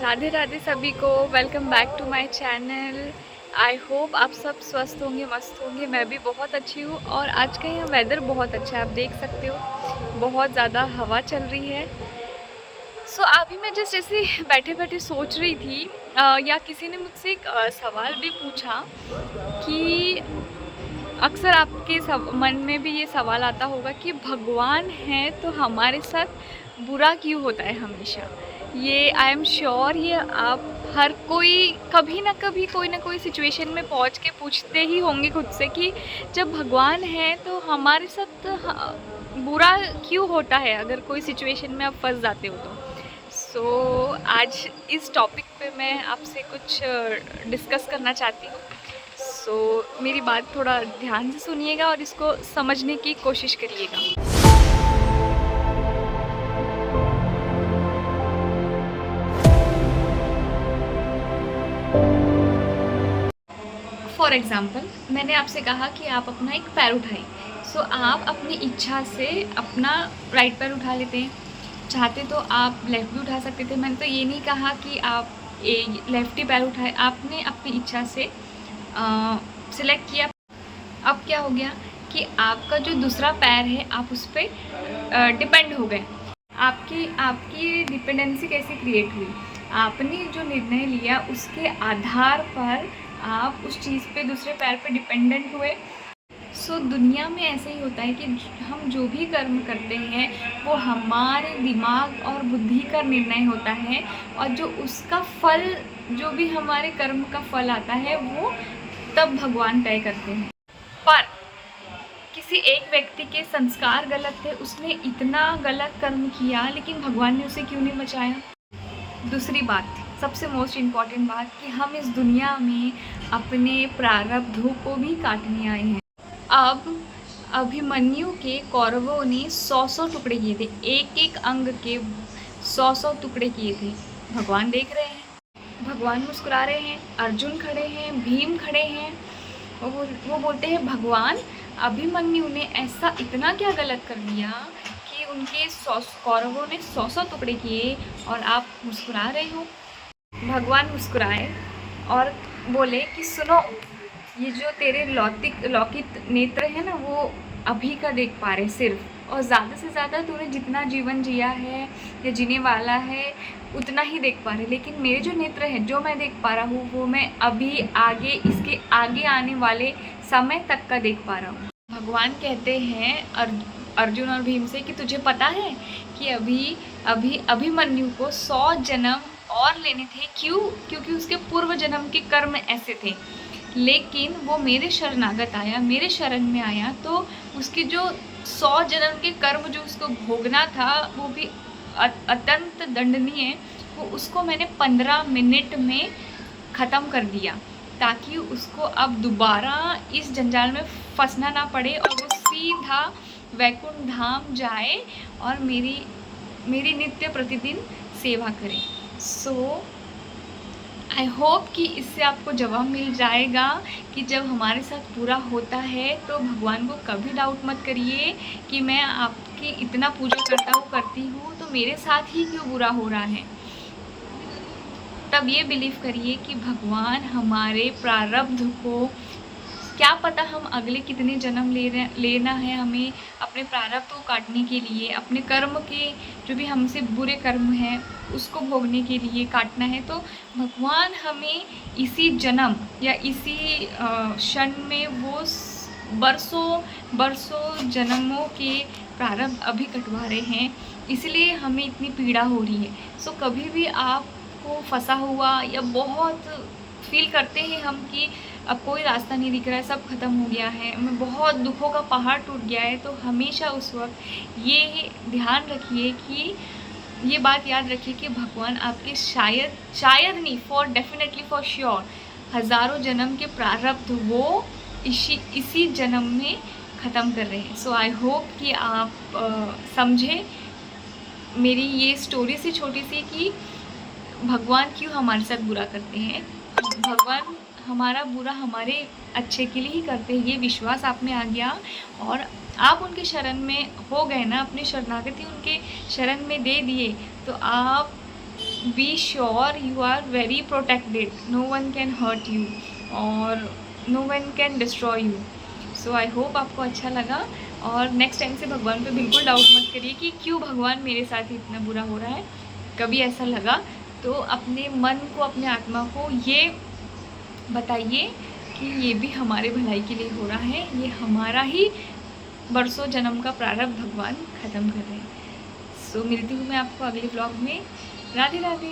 राधे राधे सभी को। Welcome back to my channel. I hope आप सब स्वस्थ होंगे, मस्त होंगे। मैं भी बहुत अच्छी हूँ। और आज का यहाँ वेदर बहुत अच्छा है, आप देख सकते हो बहुत ज़्यादा हवा चल रही है। अभी मैं जस्ट ऐसे बैठे बैठे सोच रही थी या किसी ने मुझसे एक सवाल भी पूछा कि अक्सर आपके मन में भी ये सवाल आता होगा कि भगवान है तो हमारे साथ बुरा क्यों होता है हमेशा। ये आई एम श्योर ये आप हर कोई कभी ना कभी कोई ना कोई सिचुएशन में पहुंच के पूछते ही होंगे खुद से कि जब भगवान है तो हमारे साथ बुरा क्यों होता है, अगर कोई सिचुएशन में आप फंस जाते हो तो। आज इस टॉपिक पे मैं आपसे कुछ डिस्कस करना चाहती हूँ। मेरी बात थोड़ा ध्यान से सुनिएगा और इसको समझने की कोशिश करिएगा। फॉर एग्ज़ाम्पल, मैंने आपसे कहा कि आप अपना एक पैर उठाएं। आप अपनी इच्छा से अपना राइट पैर उठा लेते हैं, चाहते तो आप लेफ़्ट भी उठा सकते थे। मैंने तो ये नहीं कहा कि आप लेफ़्ट ही पैर उठाए, आपने अपनी इच्छा से सिलेक्ट किया। अब क्या हो गया कि आपका जो दूसरा पैर है आप उस पर डिपेंड हो गए। आपकी आपकी डिपेंडेंसी कैसे क्रिएट हुई? आपने जो निर्णय लिया उसके आधार पर आप उस चीज़ पे दूसरे पैर पे डिपेंडेंट हुए। दुनिया में ऐसे ही होता है कि हम जो भी कर्म करते हैं वो हमारे दिमाग और बुद्धि का निर्णय होता है, और जो उसका फल, जो भी हमारे कर्म का फल आता है वो तब भगवान तय करते हैं। पर किसी एक व्यक्ति के संस्कार गलत थे, उसने इतना गलत कर्म किया, लेकिन भगवान ने उसे क्यों नहीं बचाया? दूसरी बात, सबसे मोस्ट इम्पॉर्टेंट बात, कि हम इस दुनिया में अपने प्रारब्धों को भी काटने आए हैं। अब अभिमन्यु के कौरवों ने 100 टुकड़े किए थे, एक एक अंग के 100 टुकड़े किए थे। भगवान देख रहे हैं, भगवान मुस्कुरा रहे हैं, अर्जुन खड़े हैं, भीम खड़े हैं। वो बोलते हैं भगवान, अभिमन्यु ने ऐसा इतना क्या गलत कर दिया कि उनके कौरवों ने 100 टुकड़े किए और आप मुस्कुरा रहे हो? भगवान मुस्कुराए और बोले कि सुनो, ये जो तेरे लौकिक नेत्र है ना, वो अभी का देख पा रहे सिर्फ, और ज़्यादा से ज़्यादा तूने जितना जीवन जिया है या जीने वाला है उतना ही देख पा रहे, लेकिन मेरे जो नेत्र है, जो मैं देख पा रहा हूँ, वो मैं अभी आगे, इसके आगे आने वाले समय तक का देख पा रहा हूँ। भगवान कहते हैं अर्जुन और भीम से कि तुझे पता है कि अभी अभिमन्यु को 100 जन्म और लेने थे। क्यों? क्योंकि उसके पूर्व जन्म के कर्म ऐसे थे, लेकिन वो मेरे शरणागत आया, मेरे शरण में आया, तो उसके जो 100 जन्म के कर्म जो उसको भोगना था वो भी अत्यंत दंडनीय, वो उसको मैंने 15 मिनट में ख़त्म कर दिया, ताकि उसको अब दोबारा इस जंजाल में फंसना ना पड़े और वो सीधा वैकुंठ धाम जाए और मेरी नित्य प्रतिदिन सेवा करे। आई होप कि इससे आपको जवाब मिल जाएगा कि जब हमारे साथ बुरा होता है तो भगवान को कभी डाउट मत करिए कि मैं आपकी इतना पूजा करती हूँ तो मेरे साथ ही क्यों बुरा हो रहा है। तब ये बिलीव करिए कि भगवान हमारे प्रारब्ध को, क्या पता हम अगले कितने जन्म लेना है हमें अपने प्रारब्ध को काटने के लिए, अपने कर्म के जो भी हमसे बुरे कर्म हैं उसको भोगने के लिए काटना है। तो भगवान हमें इसी जन्म या इसी क्षण में वो बरसों जन्मों के प्रारब्ध अभी कटवा रहे हैं, इसलिए हमें इतनी पीड़ा हो रही है। कभी भी आपको फंसा हुआ या बहुत फील करते हैं हम कि अब कोई रास्ता नहीं दिख रहा है, सब खत्म हो गया है, मैं बहुत दुखों का पहाड़ टूट गया है, तो हमेशा उस वक्त ये ध्यान रखिए कि ये बात याद रखिए कि भगवान आपके शायद नहीं, डेफिनेटली फॉर श्योर हज़ारों जन्म के प्रारब्ध वो इसी जन्म में ख़त्म कर रहे हैं। आई होप कि आप समझे मेरी ये स्टोरी से छोटी सी कि भगवान क्यों हमारे साथ बुरा करते हैं। भगवान हमारा बुरा हमारे अच्छे के लिए ही करते हैं, ये विश्वास आप में आ गया और आप उनके शरण में हो गए ना, अपनी शरणागति उनके शरण में दे दिए, तो आप be sure you are very protected, no one can hurt you और no one can destroy you. So I hope आपको अच्छा लगा, और नेक्स्ट टाइम से भगवान पे बिल्कुल डाउट मत करिए कि क्यों भगवान मेरे साथ ही इतना बुरा हो रहा है। कभी ऐसा लगा तो अपने मन को, अपने आत्मा को ये बताइए कि ये भी हमारे भलाई के लिए हो रहा है, ये हमारा ही बरसों जन्म का प्रारब्ध भगवान ख़त्म कर रहे हैं। सो मिलती हूँ मैं आपको अगले ब्लॉग में। राधे राधे।